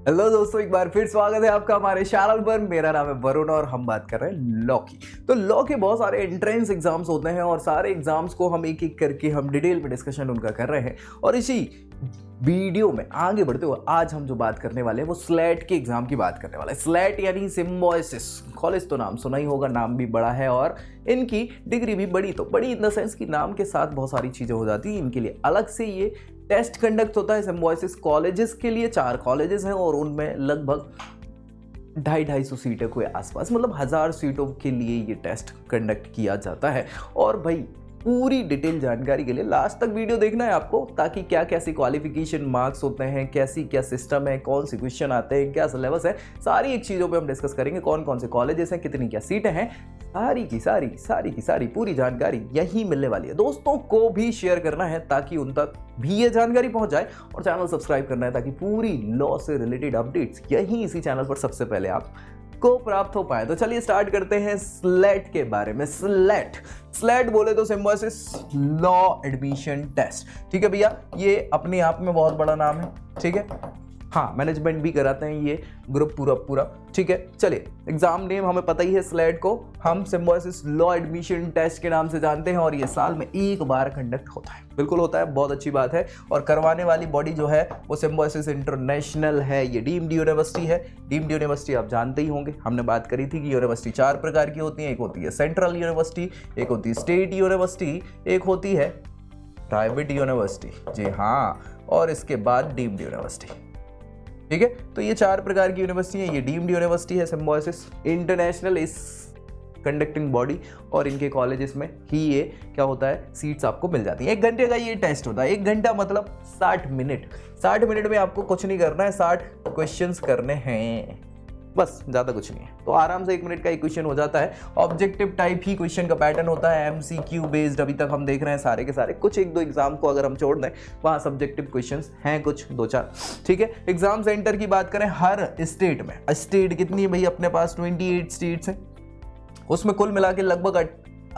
Hello दोस्तों, एक बार फिर स्वागत है आपका हमारे चैनल पर। मेरा नाम है वरुण और हम बात कर रहे हैं लॉ की। तो लॉ के बहुत सारे एंट्रेंस एग्जाम्स होते हैं और सारे एग्जाम्स को हम एक एक करके हम डिटेल में डिस्कशन उनका कर रहे हैं। और इसी वीडियो में आगे बढ़ते हुए आज हम जो बात करने वाले हैं वो स्लेट के एग्जाम की बात करने वाले हैं। स्लेट यानी सिम्बायोसिस कॉलेज तो नाम सुना ही होगा, नाम भी बड़ा है और इनकी डिग्री भी बड़ी। तो बड़ी इन द सेंस कि नाम के साथ बहुत सारी चीज़ें हो जाती हैं। इनके लिए अलग से ये टेस्ट कंडक्ट होता है। सिम्बायोसिस कॉलेजेस के लिए 4 कॉलेजेस हैं और उनमें लगभग 250 सीटों के आसपास, मतलब 1000 सीटों के लिए ये टेस्ट कंडक्ट किया जाता है। और भाई पूरी डिटेल जानकारी के लिए लास्ट तक वीडियो देखना है आपको, ताकि क्या कैसी क्वालिफिकेशन मार्क्स होते हैं, कैसी क्या सिस्टम है, कौन से क्वेश्चन आते हैं, क्या सिलेबस है, सारी एक चीज़ों पे हम डिस्कस करेंगे। कौन कौन से कॉलेजेस हैं, कितनी क्या सीटें हैं, सारी की सारी पूरी जानकारी यही मिलने वाली है। दोस्तों को भी शेयर करना है ताकि उन तक भी ये जानकारी पहुंच जाए, और चैनल सब्सक्राइब करना है ताकि पूरी लॉ से रिलेटेड अपडेट्स यही इसी चैनल पर सबसे पहले आप को प्राप्त हो पाए। तो चलिए स्टार्ट करते हैं स्लेट के बारे में। स्लेट बोले तो सिम्बायोसिस लॉ एडमिशन टेस्ट। ठीक है भैया, ये अपने आप में बहुत बड़ा नाम है। ठीक है, हाँ, मैनेजमेंट भी कराते हैं ये ग्रुप पूरा। ठीक है, चलिए एग्जाम नेम हमें पता ही है। स्लेट को हम सिम्बायोसिस लॉ एडमिशन टेस्ट के नाम से जानते हैं और ये साल में एक बार कंडक्ट होता है। बिल्कुल होता है, बहुत अच्छी बात है। और करवाने वाली बॉडी जो है वो सिम्बायोसिस इंटरनेशनल है। ये डीम्ड यूनिवर्सिटी है। डीम्ड यूनिवर्सिटी आप जानते ही होंगे, हमने बात करी थी कि यूनिवर्सिटी 4 प्रकार की होती है। एक होती है सेंट्रल यूनिवर्सिटी, एक होती है स्टेट यूनिवर्सिटी, एक होती है प्राइवेट यूनिवर्सिटी। जी हाँ, और इसके बाद डीम्ड यूनिवर्सिटी। ठीक है, तो ये 4 प्रकार की यूनिवर्सिटी है। ये डीम्ड यूनिवर्सिटी है सिम्बायोसिस इंटरनेशनल इस कंडक्टिंग बॉडी, और इनके कॉलेजेस में ही ये क्या होता है, सीट्स आपको मिल जाती हैं। 1 घंटे का ये टेस्ट होता है। 1 घंटा मतलब 60 मिनट। 60 मिनट में आपको कुछ नहीं करना है, 60 क्वेश्चंस करने हैं, बस, ज़्यादा कुछ नहीं है। तो आराम से 1 मिनट का एक क्वेश्चन हो जाता है। ऑब्जेक्टिव टाइप ही क्वेश्चन का पैटर्न होता है, MCQ बेस्ड अभी तक हम देख रहे हैं सारे के सारे। कुछ 1-2 एग्जाम को अगर हम छोड़ दें, वहाँ सब्जेक्टिव क्वेश्चंस हैं कुछ 2-4। ठीक है, एग्जाम सेंटर की बात करें हर स्टेट में, स्टेट कितनी है भाई अपने पास, 28 स्टेट्स हैं। उसमें कुल मिला के लगभग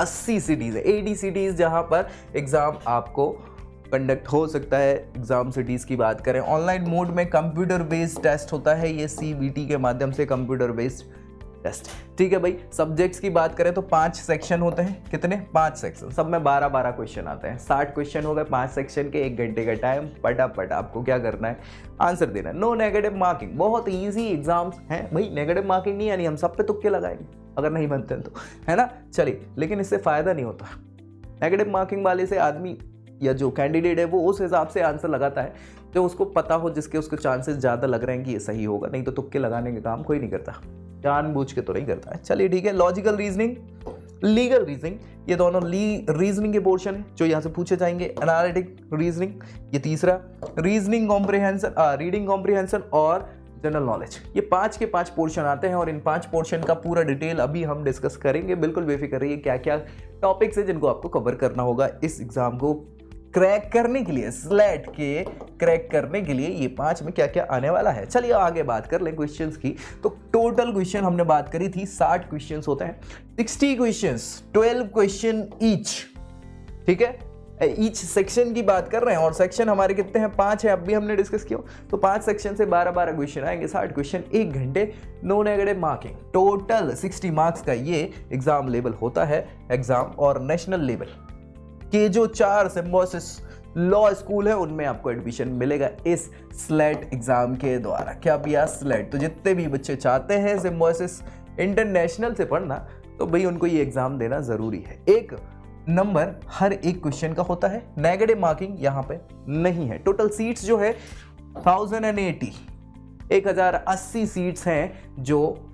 80 सिटीज़ है, 80 सिटीज़ जहाँ पर एग्ज़ाम आपको कंडक्ट हो सकता है। एग्जाम सिटीज़ की बात करें, ऑनलाइन मोड में कंप्यूटर बेस्ड टेस्ट होता है, ये CBT के माध्यम से कंप्यूटर बेस्ड टेस्ट। ठीक है भाई, सब्जेक्ट्स की बात करें तो 5 सेक्शन होते हैं। कितने? 5 सेक्शन, सब में 12-12 क्वेश्चन आते हैं। 60 क्वेश्चन हो गए 5 सेक्शन के, 1 घंटे का टाइम। पटापट आपको क्या करना है, आंसर देना है। नो नेगेटिव मार्किंग, बहुत ईजी एग्जाम्स हैं भाई। नेगेटिव मार्किंग नहीं, यानी हम सब पे तुक्के लगाएंगे अगर नहीं बनते हैं तो, है ना। चलिए, लेकिन इससे फ़ायदा नहीं होता। नेगेटिव मार्किंग वाले से आदमी या जो कैंडिडेट है वो उस हिसाब से आंसर लगाता है जो उसको पता हो, जिसके उसके चांसेस ज़्यादा लग रहे हैं कि ये सही होगा। नहीं तो तुक्के लगाने का काम कोई नहीं करता, जानबूझ के तो नहीं करता है। चलिए ठीक है, लॉजिकल रीजनिंग, लीगल रीजनिंग, ये दोनों रीजनिंग के पोर्शन है जो यहाँ से पूछे जाएंगे। एनालिटिक रीजनिंग ये तीसरा, रीजनिंग कॉम्प्रिहेंशन, रीडिंग कॉम्प्रिहेंशन और जनरल नॉलेज, ये 5 के 5 पोर्शन आते हैं। और इन 5 पोर्शन का पूरा डिटेल अभी हम डिस्कस करेंगे। बिल्कुल बेफिक्र रहिए, क्या क्या टॉपिक्स है जिनको आपको कवर करना होगा इस एग्जाम को क्रैक करने के लिए, स्लेट के क्रैक करने के लिए। ये 5 में क्या क्या आने वाला है। चलिए आगे बात कर लें क्वेश्चंस की। तो टोटल क्वेश्चन हमने बात करी थी 60 क्वेश्चंस होते हैं, 60 क्वेश्चंस, 12 क्वेश्चन ईच। ठीक है, ईच सेक्शन की बात कर रहे हैं, और सेक्शन हमारे कितने हैं, 5 है। अब भी हमने डिस्कस किया। तो 5 सेक्शन से 12-12 क्वेश्चन आएंगे, 60 क्वेश्चन, 1 घंटे, no negative marking. Total 60 marks का ये एग्जाम लेवल होता है। एग्जाम और नेशनल लेवल के जो 4 सिम्बायोसिस लॉ स्कूल है उनमें आपको एडमिशन मिलेगा इस स्लेट एग्जाम के द्वारा। क्या भैया, स्लेट। तो जितने भी बच्चे चाहते हैं सिम्बायोसिस इंटरनेशनल से पढ़ना, तो भाई उनको ये एग्जाम देना जरूरी है। 1 नंबर हर एक क्वेश्चन का होता है, नेगेटिव मार्किंग यहाँ पे नहीं है। टोटल सीट्स जो है 1080 सीट्स हैं, जो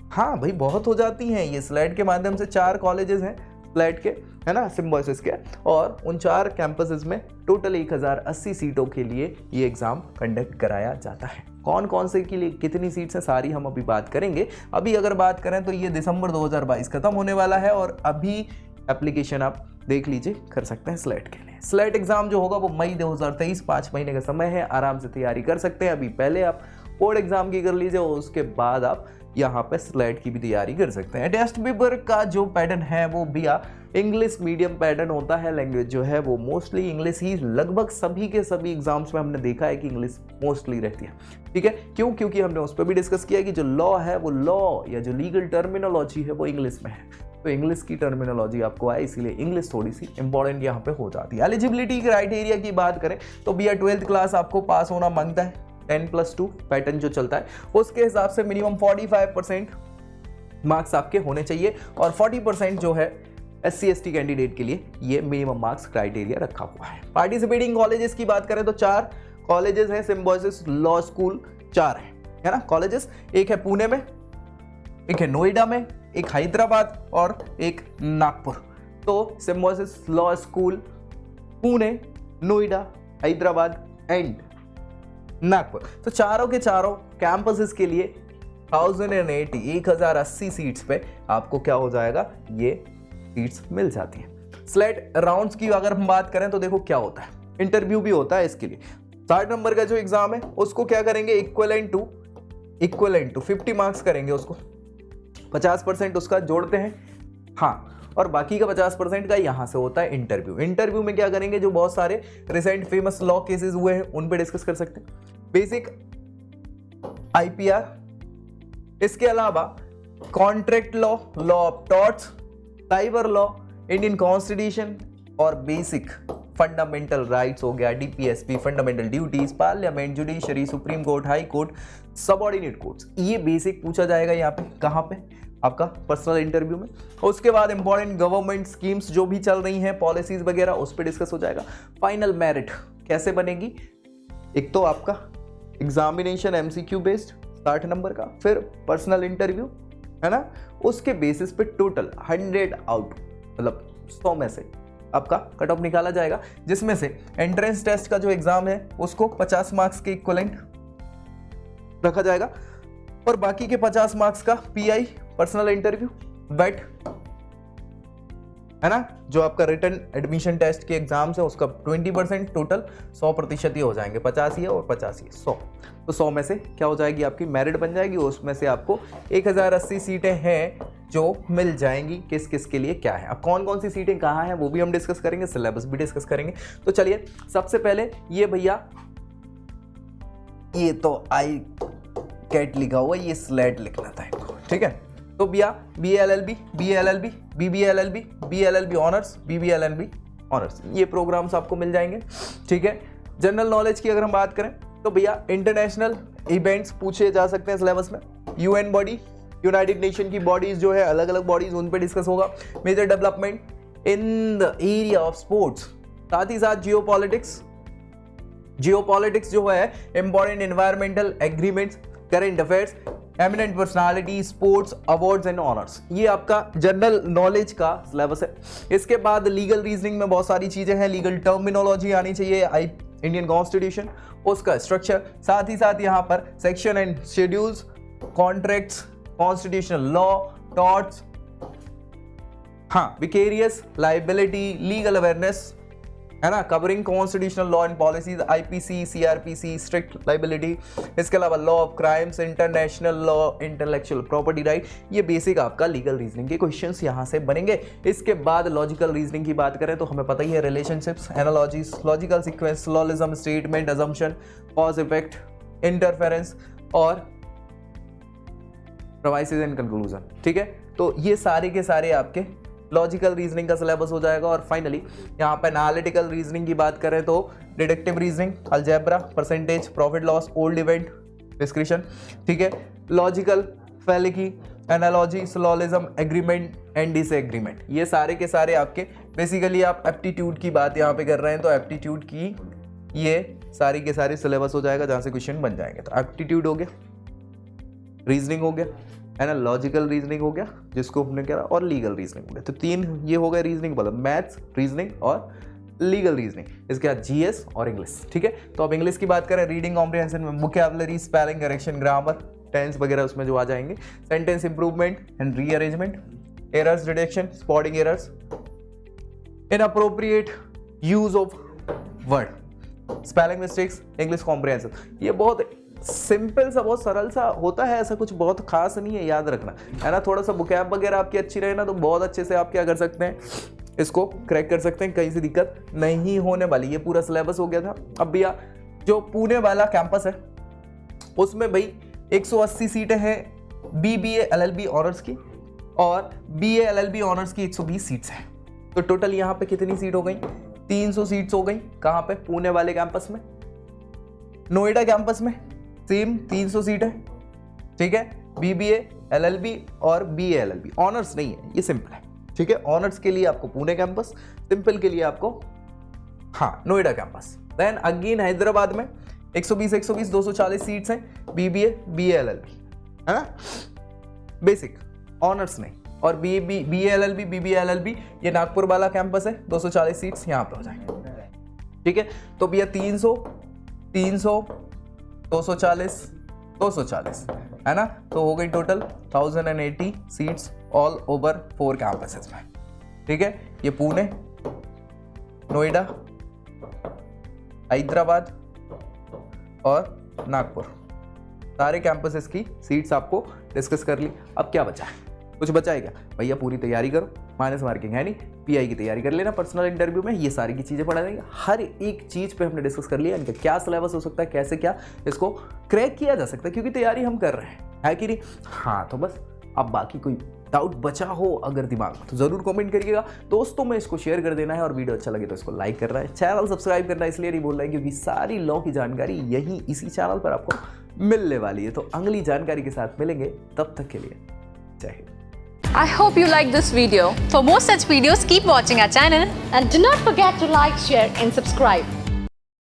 हाँ भाई बहुत हो जाती हैं। ये स्लेट के माध्यम से 4 कॉलेजेस हैं स्लेट के, है ना, सिम्बायोसिस के, और उन 4 कैंपसेस में टोटल 1080 सीटों के लिए ये एग्जाम कंडक्ट कराया जाता है। कौन कौन से के लिए कितनी सीट्स हैं सारी हम अभी बात करेंगे। अभी अगर बात करें तो ये दिसंबर 2022 खत्म होने वाला है, और अभी एप्लीकेशन आप देख लीजिए, कर सकते हैं स्लेट के लिए। स्लेट एग्जाम जो होगा वो मई 2023, 5 महीने का समय है, आराम से तैयारी कर सकते हैं। अभी पहले आप बोर्ड एग्जाम की कर लीजिए और उसके बाद आप यहाँ पे स्लेट की भी तैयारी कर सकते हैं। टेस्ट पेपर का जो पैटर्न है वो भैया इंग्लिश मीडियम पैटर्न होता है। लैंग्वेज जो है वो मोस्टली इंग्लिश ही, लगभग सभी के सभी एग्जाम्स में हमने देखा है कि इंग्लिश मोस्टली रहती है। ठीक है, क्यों? क्योंकि हमने उस पर भी डिस्कस किया कि जो लॉ है वो लॉ या जो लीगल टर्मिनोलॉजी है वो इंग्लिश में है, तो इंग्लिश की टर्मिनोलॉजी आपको आए, इसीलिए इंग्लिश थोड़ी सी इंपॉर्टेंट यहाँ पे हो जाती है। एलिजिबिलिटी क्राइटेरिया की बात करें तो भैया 12th क्लास आपको पास होना मांगता है, 10+2 पैटर्न जो चलता है उसके हिसाब से मिनिमम 45% मार्क्स आपके होने चाहिए, और 40% जो है SC/ST कैंडिडेट के लिए ये मिनिमम मार्क्स क्राइटेरिया रखा हुआ है। पार्टिसिपेटिंग कॉलेजेस की बात करें तो 4 कॉलेजेस हैं, सिम्बोसिस लॉ स्कूल 4 है ना कॉलेजेस, एक है पुणे में, एक है नोएडा में, एक हैदराबाद और एक नागपुर। तो Symbiosis law school Pune, Noida, Hyderabad and Nagpur, तो चारों के चारों कैंपसेस के लिए 1080 सीट्स पे आपको क्या हो जाएगा, ये सीट्स मिल जाती हैं। स्लेट राउंड्स की अगर हम बात करें तो देखो क्या होता है, इंटरव्यू भी होता है इसके लिए। 60 नंबर का जो एग्जाम है उसको क्या करेंगे, इक्वलेंट टू 50 मार्क्स करेंगे, उसको 50% उसका जोड़ते हैं, हाँ, और बाकी का 50% का यहां से होता है इंटरव्यू। इंटरव्यू में क्या करेंगे, जो बहुत सारे रिसेंट फेमस लॉ केसेस हुए हैं उन पे डिस्कस कर सकते हैं, बेसिक IPR, इसके अलावा contract law, law of torts, cyber law, Indian constitution और बेसिक फंडामेंटल राइट्स हो गया, DPSP, fundamental duties, parliament, judiciary, supreme court, high court, subordinate courts, ये बेसिक पूछा जाएगा यहाँ पे, कहाँ पे, आपका पर्सनल इंटरव्यू में। उसके बाद इंपॉर्टेंट गवर्नमेंट स्कीम्स जो भी चल रही हैं, पॉलिसीज वगैरह, उस पर डिस्कस हो जाएगा। फाइनल मेरिट कैसे बनेगी, एक तो आपका एग्जामिनेशन MCQ बेस्ड 60 नंबर का, फिर पर्सनल इंटरव्यू है ना, उसके बेसिस पे टोटल 100 आउट मतलब 100 में से आपका कट ऑफ निकाला जाएगा, जिसमें से एंट्रेंस टेस्ट का जो एग्जाम है उसको 50 मार्क्स के इक्विवेलेंट रखा जाएगा, और बाकी के 50 मार्क्स का PI पर्सनल इंटरव्यू, वेट है ना, जो आपका रिटन एडमिशन टेस्ट के एग्जाम्स है उसका 20%, टोटल 100% ही हो जाएंगे, 50 ही है और 50 ही 100, तो 100 में से क्या हो जाएगी, आपकी मेरिट बन जाएगी, उसमें से आपको 1080 सीटें हैं जो मिल जाएंगी। किस किस के लिए क्या है, अब कौन कौन सी सीटें कहाँ हैं वो भी हम डिस्कस करेंगे, सिलेबस भी डिस्कस करेंगे। तो चलिए सबसे पहले ये भैया, ये तो आई कैट लिखा हुआ, ये स्लेट लिखना था इनको, ठीक है। तो भैया BA-LLB, BA-LLB, BB-LLB, BA-LLB honours, BB-LLB honours, ये प्रोग्राम्स आपको मिल जाएंगे, ठीक है। जनरल नॉलेज की अगर हम बात करें तो भैया इंटरनेशनल इवेंट्स पूछे जा सकते हैं सिलेबस में, UN बॉडी, यूनाइटेड नेशन की बॉडीज जो है, अलग अलग बॉडीज, उन पे डिस्कस होगा। Major development in the area of sports, साथ ही साथ जियोपॉलिटिक्स जो है, important environmental agreements, current affairs, eminent personality, sports, awards and honours, ये आपका जनरल नॉलेज का सिलेबस है। इसके बाद लीगल रीजनिंग में बहुत सारी चीजें हैं, लीगल टर्मिनोलॉजी आनी चाहिए, इंडियन कॉन्स्टिट्यूशन, उसका स्ट्रक्चर, साथ ही साथ यहाँ पर section and schedules, contracts, constitutional law, torts, हाँ, विकेरियस लाइबिलिटी, लीगल अवेयरनेस है ना, covering constitutional law and policies, IPC, CRPC, strict liability, इसके अलावा law of crimes, international law, intellectual property right, ये बेसिक आपका लीगल रीजनिंग के questions यहाँ से बनेंगे। इसके बाद लॉजिकल रीजनिंग की बात करें तो हमें पता ही है, relationships, analogies, logical sequence, syllogism, statement, assumption, cause effect, interference और प्रोवाइसेस एंड कंक्लूजन, ठीक है। तो ये सारे के सारे आपके लॉजिकल रीजनिंग का सिलेबस हो जाएगा। और फाइनली यहाँ पे एनालिटिकल रीजनिंग की बात करें तो deductive reasoning, algebra, percentage, profit loss, old event, description, ठीक है, logical, fallacy, analogy, syllogism, agreement and disagreement, ये सारे के सारे आपके बेसिकली, आप एप्टीट्यूड की बात यहाँ पे कर रहे हैं तो एप्टीट्यूड की ये सारी के सारे सिलेबस हो जाएगा जहाँ से क्वेश्चन बन जाएंगे। तो एप्टीट्यूड हो गया, रीजनिंग हो गया है ना, लॉजिकल रीजनिंग हो गया जिसको हमने कहा, और लीगल रीजनिंग हो गया। तो 3 ये हो गया रीजनिंग, मतलब मैथ्स, रीजनिंग और लीगल रीजनिंग। इसके बाद GS और इंग्लिश, ठीक है। तो अब इंग्लिश की बात करें, रीडिंग कॉम्प्रिहेंशन में vocabulary, spelling correction, grammar, tense वगैरह उसमें जो आ जाएंगे, sentence improvement and rearrangement, errors detection, spotting errors, inappropriate use of word, spelling mistakes, English comprehension, ये बहुत सिंपल सा, बहुत सरल सा होता है, ऐसा कुछ बहुत खास नहीं है, याद रखना है ना। थोड़ा सा बुकैब वगैरह आपकी अच्छी रहे ना तो बहुत अच्छे से आप क्या कर सकते हैं, इसको क्रैक कर सकते हैं, कहीं से दिक्कत नहीं होने वाली। ये पूरा सिलेबस हो गया था। अब भैया जो पुणे वाला कैंपस है उसमें भाई 180 सीटें हैं BBA LLB ऑनर्स की, और BA LLB ऑनर्स की 120 सीट्स हैं। तो टोटल यहाँ पे कितनी सीट हो गई, 300 सीट्स हो गई। कहाँ पे, पुणे वाले कैंपस में। नोएडा कैंपस में सेम 300 सीट है, ठीक है। BBA LLB और BA LLB ऑनर्स नहीं है, ये सिंपल है, ठीक है। ऑनर्स के लिए आपको पुणे कैंपस, सिंपल के लिए आपको हाँ Noida campus. Then again Hyderabad में 120 240 सीट्स हैं BBA BA LLB, है ना, बेसिक ऑनर्स नहीं। और BA LLB BBA LLB ये नागपुर वाला कैंपस है, 240 सीट्स यहाँ पे हो जाएंगे, ठीक है। तो भैया 300 240 है ना, तो हो गई total 1080 seats all over 4 campuses में, ठीक है। ये पुणे, नोएडा, हैदराबाद और नागपुर, सारे कैंपसेस की सीट्स आपको डिस्कस कर ली। अब क्या बचा है, कुछ बचा है क्या भैया, पूरी तैयारी करो, माइनस मार्किंग है नहीं, PI की तैयारी कर लेना। पर्सनल इंटरव्यू में ये सारी की चीज़ें पढ़ा देंगे, हर एक चीज़ पे हमने डिस्कस कर लिया, इनका क्या सिलेबस हो सकता है, कैसे क्या इसको क्रैक किया जा सकता है, क्योंकि तैयारी हम कर रहे हैं, है कि नहीं। हाँ तो बस अब बाकी कोई डाउट बचा हो अगर दिमाग में तो ज़रूर कमेंट करिएगा, दोस्तों में इसको शेयर कर देना है, और वीडियो अच्छा लगे तो इसको लाइक करना है, चैनल सब्सक्राइब करना है इसलिए नहीं बोल रहा है क्योंकि सारी लॉ की जानकारी यही इसी चैनल पर आपको मिलने वाली है। तो अगली जानकारी के साथ मिलेंगे, तब तक के लिए जय Hind. I hope you like this video. For more such videos, keep watching our channel and do not forget to like, share and subscribe.